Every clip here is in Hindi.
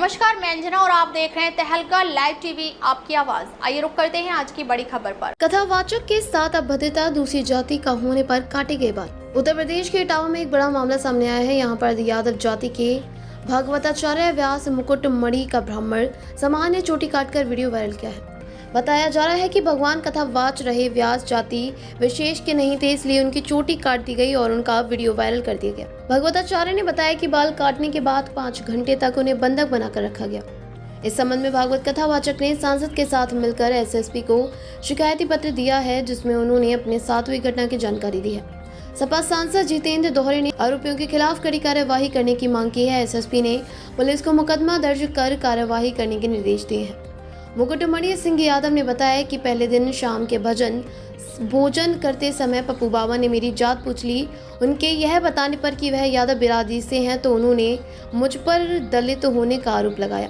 नमस्कार, मैं अंजना और आप देख रहे हैं तहलका लाइव टीवी, आपकी आवाज। आइए रुक करते हैं आज की बड़ी खबर पर। कथावाचक के साथ अभद्रता दूसरी जाति का होने पर काटे गए बाल। उत्तर प्रदेश के इटावा में एक बड़ा मामला सामने आया है। यहाँ पर यादव जाति के भागवताचार्य व्यास मुकुटमणि का ब्राह्मण समाज ने चोटी काटकर वीडियो वायरल किया है। बताया जा रहा है कि भगवान कथा वाच रहे व्यास जाति विशेष के नहीं थे, इसलिए उनकी चोटी काट दी गई और उनका वीडियो वायरल कर दिया गया। भागवताचार्य ने बताया कि बाल काटने के बाद 5 घंटे तक उन्हें बंधक बनाकर रखा गया। इस संबंध में भागवत कथावाचक ने सांसद के साथ मिलकर एसएसपी को शिकायती पत्र दिया है, जिसमें उन्होंने अपने साथ हुई घटना की जानकारी दी है। सपा सांसद जितेंद्र दोहरे ने आरोपियों के खिलाफ कड़ी कार्यवाही करने की मांग की है। एसएसपी ने पुलिस को मुकदमा दर्ज कर कार्यवाही करने के निर्देश दिए हैं। मुकुटमणि सिंह यादव ने बताया कि पहले दिन शाम के भोजन करते समय पप्पू बाबा ने मेरी जात पूछ ली। उनके यह बताने पर कि वह यादव बिरादरी से हैं तो उन्होंने मुझ पर दलित होने का आरोप लगाया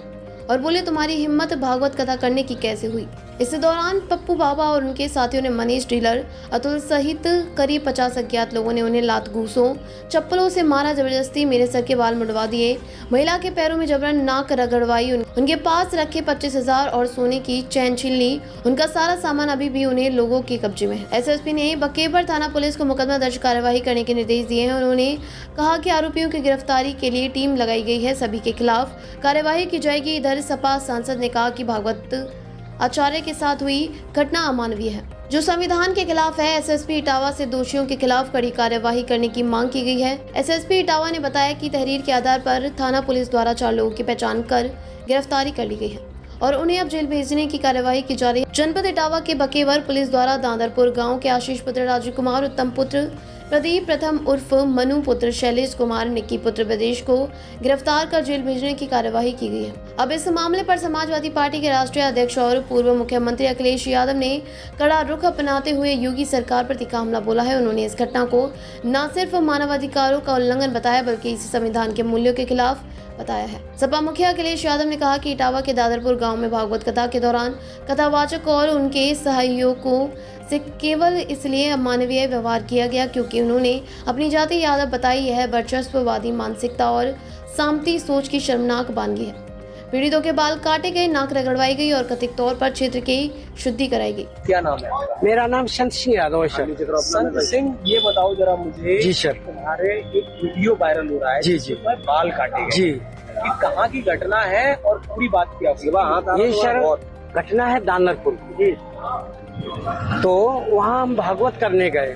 और बोले, तुम्हारी हिम्मत भागवत कथा करने की कैसे हुई। इस दौरान पप्पू बाबा और उनके साथियों ने मनीष डीलर, अतुल सहित करीब 50 अज्ञात लोगों ने उन्हें लात घूसों चप्पलों से मारा, जबरदस्ती मेरे सर के बाल मुड़वा दिए, महिला के पैरों में जबरन नाक रगड़वाई, उनके पास रखे 25,000 और सोने की चैन छीन ली। उनका सारा सामान अभी भी उन्हें लोगों के कब्जे में है। एसएसपी ने बकेबर थाना पुलिस को मुकदमा दर्ज कार्यवाही करने के निर्देश दिए हैं। उन्होंने कहा कि आरोपियों की गिरफ्तारी के लिए टीम लगाई गई है, सभी के खिलाफ कार्यवाही की जाएगी। इधर सपा सांसद ने कहा कि भागवत आचार्य के साथ हुई घटना अमानवीय है, जो संविधान के खिलाफ है। एसएसपी इटावा से दोषियों के खिलाफ कड़ी कार्यवाही करने की मांग की गई है। एसएसपी इटावा ने बताया कि तहरीर के आधार पर थाना पुलिस द्वारा 4 लोगों की पहचान कर गिरफ्तारी कर ली गई है और उन्हें अब जेल भेजने की कार्यवाही की जा रही है। जनपद इटावा के बकेवर पुलिस द्वारा दादरपुर गांव के आशीष पुत्र राजू कुमार, उत्तम पुत्र प्रदीप प्रथम उर्फ मनु पुत्र शैलेश कुमार, निक्की पुत्र प्रदेश को गिरफ्तार कर जेल भेजने की कार्यवाही की गई है। अब इस मामले पर समाजवादी पार्टी के राष्ट्रीय अध्यक्ष और पूर्व मुख्यमंत्री अखिलेश यादव ने कड़ा रुख अपनाते हुए योगी सरकार पर तीखा हमला बोला है। उन्होंने इस घटना को न सिर्फ मानवाधिकारों का उल्लंघन बताया, बल्कि इसे संविधान के मूल्यों के खिलाफ बताया है। सपा मुखिया अखिलेश यादव ने कहा कि इटावा के दादरपुर गांव में भागवत कथा के दौरान कथावाचक और उनके सहयोगियों से केवल इसलिए अमानवीय व्यवहार किया गया क्योंकि उन्होंने अपनी जाति यादव बताई। यह वर्चस्ववादी मानसिकता और सामंती सोच की शर्मनाक बानगी है। पीड़ितों के बाल काटे गए, नाक रगड़वाई गई और कथित तौर पर क्षेत्र की शुद्धि कराई गई। क्या नाम है? मेरा नाम संत सिंह यादव है सर। संत सिंह, ये बताओ जरा मुझे। जी सर। तुम्हारे एक वीडियो वायरल हो रहा है। जी। बाल काटे गए। जी। ये कहाँ की घटना है और पूरी बात क्या हुई? ये सर घटना है दादरपुर की। तो वहाँ हम भागवत करने गए।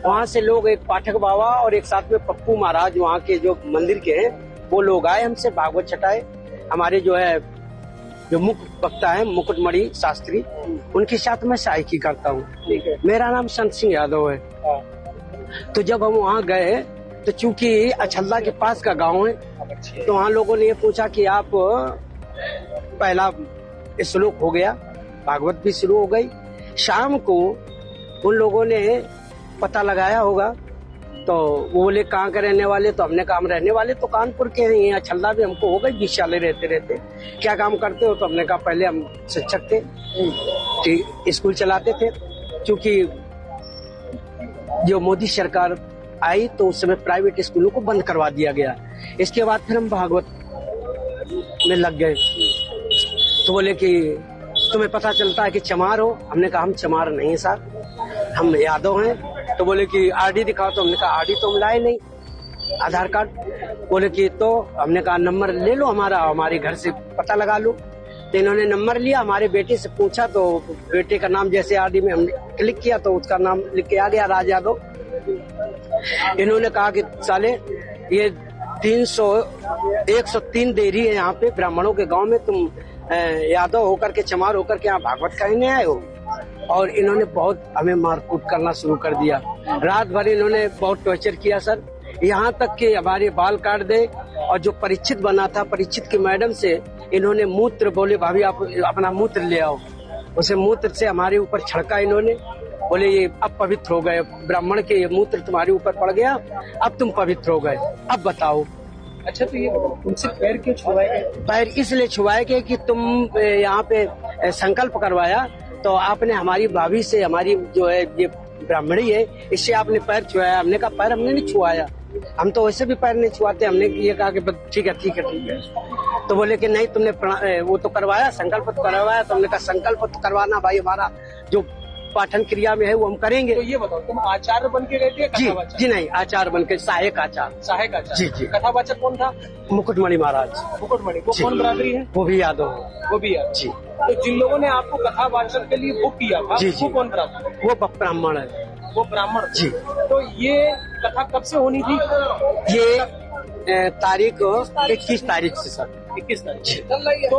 वहाँ से लोग, एक पाठक बाबा और एक साथ में पप्पू महाराज वहाँ के जो मंदिर के हैं, वो लोग आए हमसे भागवत छटाए। हमारे जो मुख्य वक्ता है मुकुटमणि शास्त्री, उनके साथ मैं सहायकी करता हूँ। ठीक है। मेरा नाम संत सिंह यादव है। तो जब हम वहाँ गए तो चूंकि अछल्ला के पास का गांव है, तो वहाँ लोगों ने ये पूछा कि आप, पहला श्लोक हो गया, भागवत भी शुरू हो गई। शाम को उन लोगों ने पता लगाया होगा, तो वो बोले कहाँ के रहने वाले, तो हमने कहा हम रहने वाले तो कानपुर के हैं। यहाँ अछल्ला भी हमको हो गई 20 साल रहते। क्या काम करते हो? तो हमने कहा पहले हम शिक्षक थे, स्कूल चलाते थे। क्योंकि जो मोदी सरकार आई तो उस समय प्राइवेट स्कूलों को बंद करवा दिया गया। इसके बाद फिर हम भागवत में लग गए। तो बोले कि तुम्हें पता चलता है कि चमार हो? हमने कहा हम चमार नहीं साहब, हम यादव हैं। तो बोले कि आरडी दिखाओ। तो हमने कहा आरडी तो हम लाए नहीं, आधार कार्ड। बोले कि तो हमने कहा नंबर ले लो हमारे घर से पता लगा लो। तो इन्होंने नंबर लिया, हमारे बेटे से पूछा तो बेटे का नाम जैसे आरडी में हमने क्लिक किया तो उसका नाम लिख के आ गया, राज यादव। इन्होंने कहा कि साले ये 103 देरी है यहाँ पे ब्राह्मणों के गांव में, तुम यादव होकर के, चमार होकर के यहाँ भागवत कहने आए हो। और इन्होंने बहुत हमें मारकूट करना शुरू कर दिया। रात भर इन्होंने बहुत टॉर्चर किया सर, यहाँ तक कि हमारे बाल काट दे। और जो परीक्षित बना था, परीक्षित की मैडम से इन्होंने मूत्र, बोले भाभी आप अपना मूत्र ले आओ, उसे मूत्र से हमारे ऊपर छिड़का इन्होंने। बोले ये अब पवित्र हो गए, ब्राह्मण के ये मूत्र तुम्हारे ऊपर पड़ गया, अब तुम पवित्र हो गए, अब बताओ। अच्छा, तो ये उनसे पैर क्यों छुआए गए? पैर इसलिए छुआए गए कि तुम यहाँ पे संकल्प करवाया, तो आपने हमारी भाभी से, हमारी जो है ये ब्राह्मणी है, इससे आपने पैर छुआया। हमने कहा पैर हमने नहीं छुआया, हम तो वैसे भी पैर नहीं छुआते। हमने ये कहा कि ठीक है ठीक है ठीक है। तो बोले कि नहीं तुमने वो तो करवाया, संकल्प तो करवाया। तो हमने कहा संकल्प तो करवाना भाई, हमारा जो पाठन क्रिया में है वो हम करेंगे। तो ये बताओ, तुम आचार्य बन के गए थे? जी जी नहीं, आचार्य बन के सहायक आचार्य। सहायक आचार्य। जी जी। कथावाचक कौन था? मुकुटमणि महाराज। मुकुटमणि वो जी। कौन बरादरी है? वो भी यादव है। वो भी है। जी। तो जिन लोगों ने आपको कथावाचक के लिए बुक किया था, जी, जी। वो कौन बरादरी? वो ब्राह्मण है। वो ब्राह्मण। जी। तो ये कथा कब से होनी थी? ये तारीख 21 तारीख से सर। 21 तारीख। तो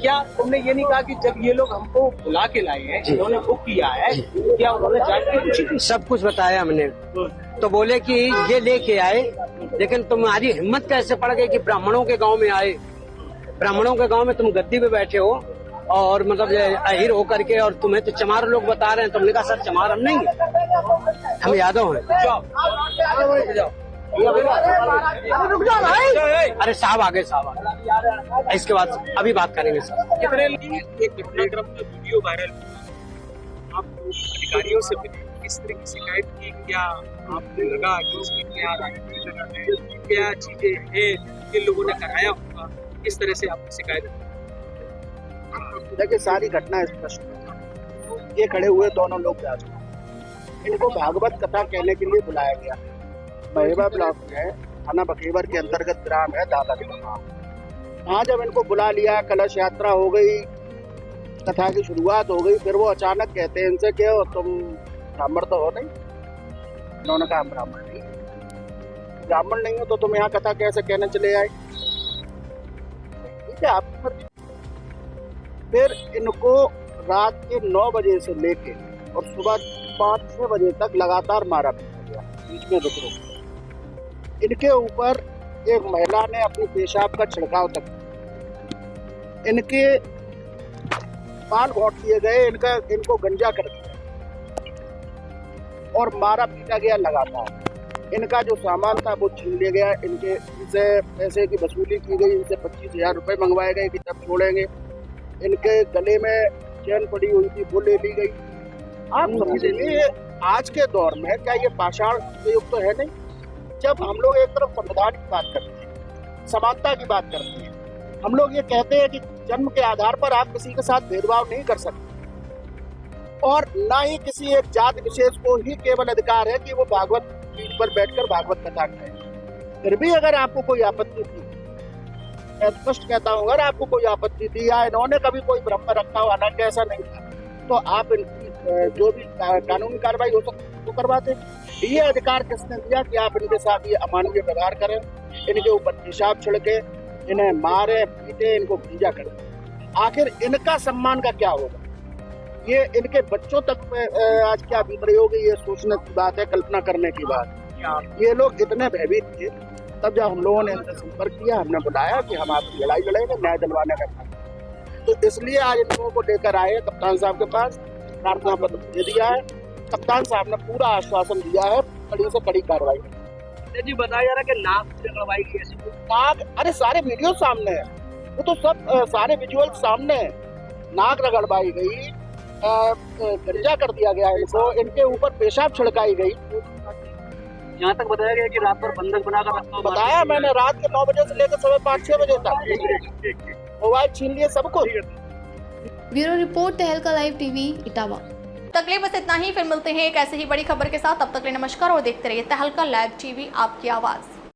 क्या तुमने ये नहीं कहा कि जब ये लोग हमको बुला के लाए हैं, जी। इन्होंने बुक किया है, क्या उन्होंने जांच की पूछी थी? सब कुछ बताया हमने। तो बोले कि ये लेके आए, लेकिन तुम्हारी हिम्मत कैसे पड़ गई कि ब्राह्मणों के गांव में आए? ब्राह्मणों के गांव में तुम गद्दी पे बैठे हो और मतलब अहिर होकर के, और तुम्हें तो चमार लोग बता रहे हैं। तुमने कहा सर चमार हम नहीं हैं, हम यादव हैं। जाओ। रुक जाओ भाई। अरे साहब आगे, साहब आगे। इसके बाद अभी बात करेंगे सर। कितने एक घटनाक्रम में वीडियो वायरल हुआ, आप अधिकारियों से मिले, किस तरह की शिकायत की? क्या आपको लगा कि इसमें क्या राजनीति लगा है, क्या चीजें हैं जिन लोगों ने कराया होगा, किस तरह से आपको शिकायत? देखिए सारी घटना स्पष्ट है। ये खड़े हुए दोनों लोग जाते, इनको भागवत कथा कहने के लिए बुलाया गया। बहेवा ब्लॉक में थाना बखेवर के अंतर्गत ग्राम है दादा के गाँव। वहाँ जब इनको बुला लिया, कलश यात्रा हो गई, कथा की शुरुआत हो गई, फिर वो अचानक कहते हैं इनसे कि तुम ब्राह्मण तो हो नहीं? उन्होंने कहा हम ब्राह्मण नहीं, ब्राह्मण नहीं हो तो तुम यहाँ कथा कैसे कहने चले आए? ठीक है आपकी मर्जी। फिर इनको रात के 9 बजे से लेके और सुबह 5-6 बजे तक लगातार मारा पीटा गया, बीच में रुक रुक। इनके ऊपर एक महिला ने अपनी पेशाब का छिड़काव तक, इनके बाल घोंट दिए गए, इनको गंजा कर दिया और मारा पीटा गया लगातार। इनका जो सामान था वो छीन लिया गया। इनसे पैसे की वसूली की गई, इनसे 25,000 रुपये मंगवाए गए कि जब छोड़ेंगे। इनके गले में चैन पड़ी हुई थी वो ले ली गई। आप समझिए आज के दौर में क्या ये पाषाण के युग तो है नहीं? जब हम लोग एक तरफ संविधान की बात करते हैं, समानता की बात करते हैं, हम लोग ये कहते हैं कि जन्म के आधार पर आप किसी के साथ भेदभाव नहीं कर सकते और ना ही किसी एक जाति विशेष को ही केवल अधिकार है कि वो भागवत पीठ पर बैठकर भागवत कथा करें। फिर भी अगर आपको कोई आपत्ति थी, मैं स्पष्ट कहता हूँ, अगर आपको कोई आपत्ति थी या इन्होंने कभी कोई ब्रह्म रखा हो, हालांकि ऐसा नहीं था, तो आप इनकी जो भी कानूनी कार्रवाई हो सकती है वो करवाते। ये अधिकार किसने दिया कि आप इनके साथ ये अमानवीय व्यवहार करें, इनके ऊपर पेशाब छिड़के, इन्हें मारे पीटे, इनको गंजा करें? आखिर इनका सम्मान का क्या होगा? ये इनके बच्चों तक आज क्या बीत रही होगी, ये सोचने की बात है, कल्पना करने की बात। ये लोग इतने भयभीत थे, तब जब हम लोगों ने इनसे संपर्क किया, हमने बुलाया कि हम आपकी लड़ाई लड़ेंगे, न्याय दिलवाने का काम। तो इसलिए आज इन लोगों को लेकर आए कप्तान साहब के पास, प्रार्थना पत्र दे दिया है। कप्तान साहब ने पूरा आश्वासन दिया है कड़ी से कड़ी कार्रवाई। जी बताया जा रहा है कि नाक से करवाई गई ऐसी नाक, अरे सारे वीडियो सामने है, वो तो सब सारे विजुअल सामने है। नाक रगड़वाई गई, गंजा कर दिया गया इनको, इनके ऊपर पेशाब छिड़काई गई। यहाँ तक बताया गया कि रात भर बंधक बनाकर रखा। बताया मैंने, रात के 9 बजे से लेकर सुबह 5-6 बजे तक मोबाइल छीन लिए सबको। ब्यूरो रिपोर्ट तहलका लाइव टीवी इटावा। तकले बस इतना ही, फिर मिलते हैं एक ऐसे ही बड़ी खबर के साथ। तब तक के लिए नमस्कार और देखते रहिए तहलका लाइव टीवी, आपकी आवाज़।